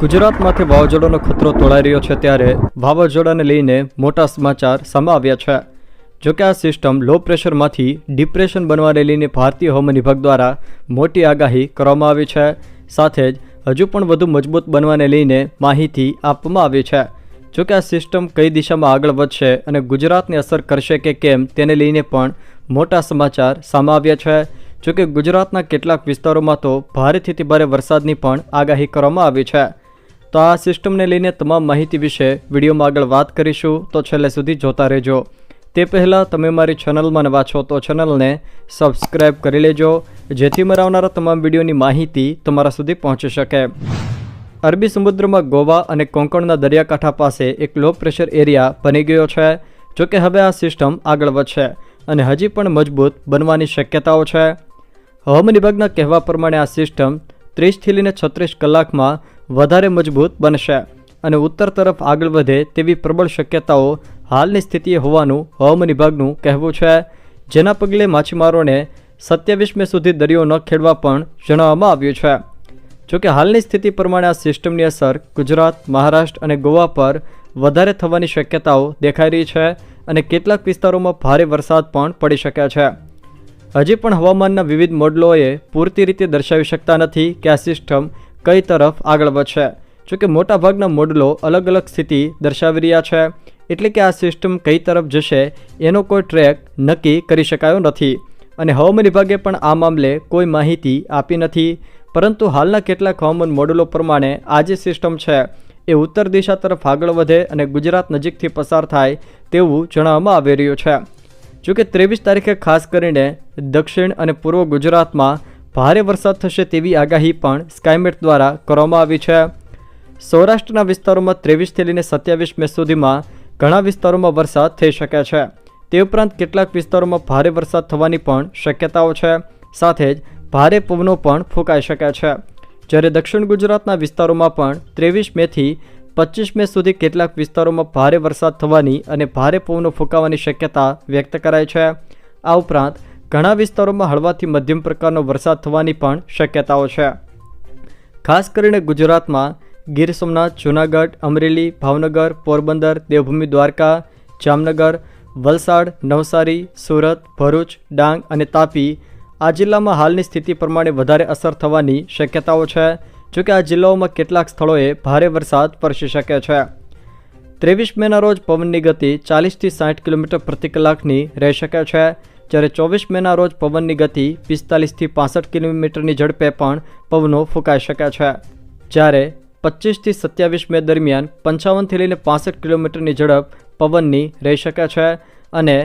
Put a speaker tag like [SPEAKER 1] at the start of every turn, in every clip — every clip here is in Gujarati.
[SPEAKER 1] ગુજરાતમાંથી વાવાઝોડાનો ખતરો તોળાઈ રહ્યો છે ત્યારે વાવાઝોડાને લઈને મોટા સમાચાર સામે આવ્યા છે। જોકે આ સિસ્ટમ લો પ્રેશરમાંથી ડિપ્રેશન બનવાને લઈને ભારતીય હવામાન વિભાગ દ્વારા મોટી આગાહી કરવામાં આવી છે। સાથે જ હજુ પણ વધુ મજબૂત બનવાને લઈને માહિતી આપવામાં આવી છે। જોકે આ સિસ્ટમ કઈ દિશામાં આગળ વધશે અને ગુજરાતને અસર કરશે કે કેમ તેને લઈને પણ મોટા સમાચાર સામે આવ્યા છે। જોકે ગુજરાતના કેટલાક વિસ્તારોમાં તો ભારેથી અતિ ભારે વરસાદની પણ આગાહી કરવામાં આવી છે। તો આ સિસ્ટમને લઈને તમામ માહિતી વિશે વિડીયોમાં આગળ વાત કરીશું, તો છેલ્લે સુધી જોતા રહેજો। તે પહેલાં તમે મારી ચેનલમાં નવા છો તો ચેનલને સબસ્ક્રાઈબ કરી લેજો, જેથી મારા આવનારા તમામ વિડીયોની માહિતી તમારા સુધી પહોંચી શકે। અરબી સમુદ્રમાં ગોવા અને કોંકણના દરિયાકાંઠા પાસે એક લો પ્રેશર એરિયા બની ગયો છે। જોકે હવે આ સિસ્ટમ આગળ વધશે અને હજી પણ મજબૂત બનવાની શક્યતાઓ છે। હવામાન વિભાગના કહેવા પ્રમાણે આ સિસ્ટમ 30થી લઈને 36 કલાકમાં વધારે મજબૂત બનશે અને ઉત્તર તરફ આગળ વધે તેવી પ્રબળ શક્યતાઓ હાલની સ્થિતિએ હોવાનું હવામાન વિભાગનું કહેવું છે, જેના પગલે માછીમારોને 27 મે સુધી દરિયો ન ખેડવા પણ જણાવવામાં આવ્યું છે। જોકે હાલની સ્થિતિ પ્રમાણે આ સિસ્ટમની અસર ગુજરાત, મહારાષ્ટ્ર અને ગોવા પર વધારે થવાની શક્યતાઓ દેખાઈ રહી છે અને કેટલાક વિસ્તારોમાં ભારે વરસાદ પણ પડી શકે છે। હજી પણ હવામાનના વિવિધ મોડલોએ પૂરતી રીતે દર્શાવી શકતા નથી કે આ સિસ્ટમ કઈ તરફ આગળ વધશે। જોકે મોટાભાગના મોડલો અલગ અલગ સ્થિતિ દર્શાવી રહ્યા છે, એટલે કે આ સિસ્ટમ કઈ તરફ જશે એનો કોઈ ટ્રેક નક્કી કરી શકાયો નથી અને હવામાન વિભાગે પણ આ મામલે કોઈ માહિતી આપી નથી। પરંતુ હાલના કેટલાક હવામાન મોડલો પ્રમાણે આ જે સિસ્ટમ છે એ ઉત્તર દિશા તરફ આગળ વધે અને ગુજરાત નજીકથી પસાર થાય તેવું જણાવવામાં આવી રહ્યું છે। જોકે 23 તારીખે ખાસ કરીને દક્ષિણ અને પૂર્વ ગુજરાતમાં ભારે વરસાદ થશે તેવી આગાહી પણ સ્કાયમેટ દ્વારા કરવામાં આવી છે। સૌરાષ્ટ્રના વિસ્તારોમાં 23થી લઈને 27 મે સુધીમાં ઘણા વિસ્તારોમાં વરસાદ થઈ શકે છે। તે ઉપરાંત કેટલાક વિસ્તારોમાં ભારે વરસાદ થવાની પણ શક્યતાઓ છે, સાથે જ ભારે પવનો પણ ફૂંકાઈ શકે છે। જ્યારે દક્ષિણ ગુજરાતના વિસ્તારોમાં પણ 23 મેથી 25 મે સુધી કેટલાક વિસ્તારોમાં ભારે વરસાદ થવાની અને ભારે પવનો ફૂંકાવાની શક્યતા વ્યક્ત કરાઈ છે। આ ઉપરાંત ઘણા વિસ્તારોમાં હળવાથી મધ્યમ પ્રકારનો વરસાદ થવાની પણ શક્યતાઓ છે। ખાસ કરીને ગુજરાતમાં ગીર સોમનાથ, જૂનાગઢ, અમરેલી, ભાવનગર, પોરબંદર, દેવભૂમિ દ્વારકા, જામનગર, વલસાડ, નવસારી, સુરત, ભરૂચ, ડાંગ અને તાપી આ જિલ્લામાં હાલની સ્થિતિ પ્રમાણે વધારે અસર થવાની શક્યતાઓ છે। જોકે આ જિલ્લાઓમાં કેટલાક સ્થળોએ ભારે વરસાદ વરસી શકે છે। 23 મેના રોજ પવનની ગતિ 40થી 60 કિલોમીટર પ્રતિ કલાકની રહી શકે છે, જ્યારે 24 મેના રોજ પવનની ગતિ 45થી 65 કિલોમીટરની ઝડપે પણ પવનો ફૂંકાઈ શકે છે। જ્યારે 25થી 27 મે દરમિયાન 55થી લઈને 65 કિલોમીટરની ઝડપ પવનની રહી શકે છે અને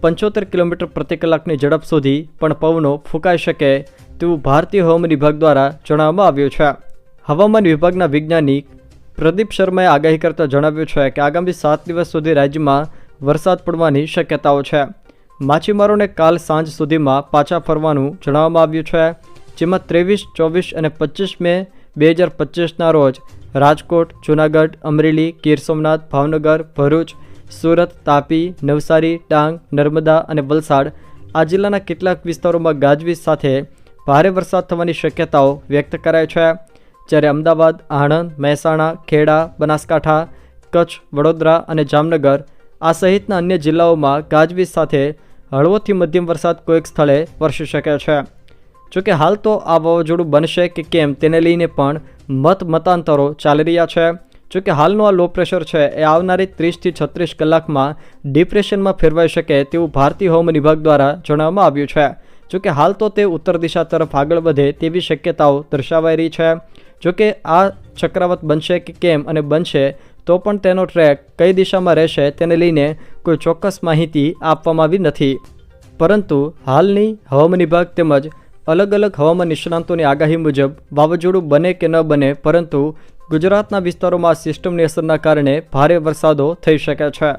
[SPEAKER 1] 75 કિલોમીટર પ્રતિ કલાકની ઝડપ સુધી પણ પવનો ફૂંકાઈ શકે તેવું ભારતીય હવામાન વિભાગ દ્વારા જણાવવામાં આવ્યું છે। હવામાન વિભાગના વૈજ્ઞાનિક પ્રદીપ શર્માએ આગાહી કરતા જણાવ્યું છે કે આગામી 7 દિવસ સુધી રાજ્યમાં વરસાદ પડવાની શક્યતાઓ છે। માછીમારોને કાલ સાંજ સુધીમાં પાછા ફરવાનું જણાવવામાં આવ્યું છે, જેમાં 23, 24 અને 25 મે 2025ના રોજ રાજકોટ, જૂનાગઢ, અમરેલી, ગીર સોમનાથ, ભાવનગર, ભરૂચ, સુરત, તાપી, નવસારી, ડાંગ, નર્મદા અને વલસાડ આ જિલ્લાના કેટલાક વિસ્તારોમાં ગાજવીજ સાથે ભારે વરસાદ થવાની શક્યતાઓ વ્યક્ત કરાઈ છે। જ્યારે અમદાવાદ, આણંદ, મહેસાણા, ખેડા, બનાસકાંઠા, કચ્છ, વડોદરા અને જામનગર આ સહિતના અન્ય જિલ્લાઓમાં ગાજવીજ સાથે હળવોથી મધ્યમ વરસાદ કોઈક સ્થળે વરસી શકે છે। જોકે હાલ તો આ વાવાઝોડું બનશે કે કેમ તેને લઈને પણ મતાંતરો ચાલી રહ્યા છે। જોકે હાલનો આ લો પ્રેશર છે એ આવનારી 30થી 36 કલાકમાં ડિપ્રેશનમાં ફેરવાઈ શકે તેવું ભારતીય હવામાન વિભાગ દ્વારા જણાવવામાં આવ્યું છે। જોકે હાલ તો તે ઉત્તર દિશા તરફ આગળ વધે તેવી શક્યતાઓ દર્શાવાઈ રહી છે। જોકે આ ચક્રવાત બનશે કે કેમ અને બનશે તો પણ તેનો ટ્રેક કઈ દિશામાં રહેશે તેને લઈને કોઈ ચોક્કસ માહિતી આપવામાં આવી નથી, પરંતુ હાલની હવામાન વિભાગ તેમજ અલગ અલગ હવામાન નિષ્ણાંતોની આગાહી મુજબ વાવાઝોડું બને કે ન બને, પરંતુ ગુજરાતના વિસ્તારોમાં આ સિસ્ટમની અસરના કારણે ભારે વરસાદો થઈ શકે છે।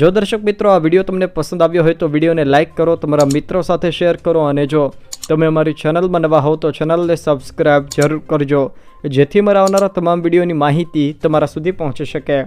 [SPEAKER 1] જો દર્શક મિત્રો આ વિડીયો તમને પસંદ આવ્યો હોય તો વિડીયોને લાઇક કરો, તમારા મિત્રો સાથે શેર કરો અને જો તમે અમારી ચેનલમાં નવા હો તો ચેનલને સબસ્ક્રાઈબ જરૂર કરજો, જેથી મારા આવનારા તમામ વિડીયોની માહિતી તમારા સુધી પહોંચી શકે।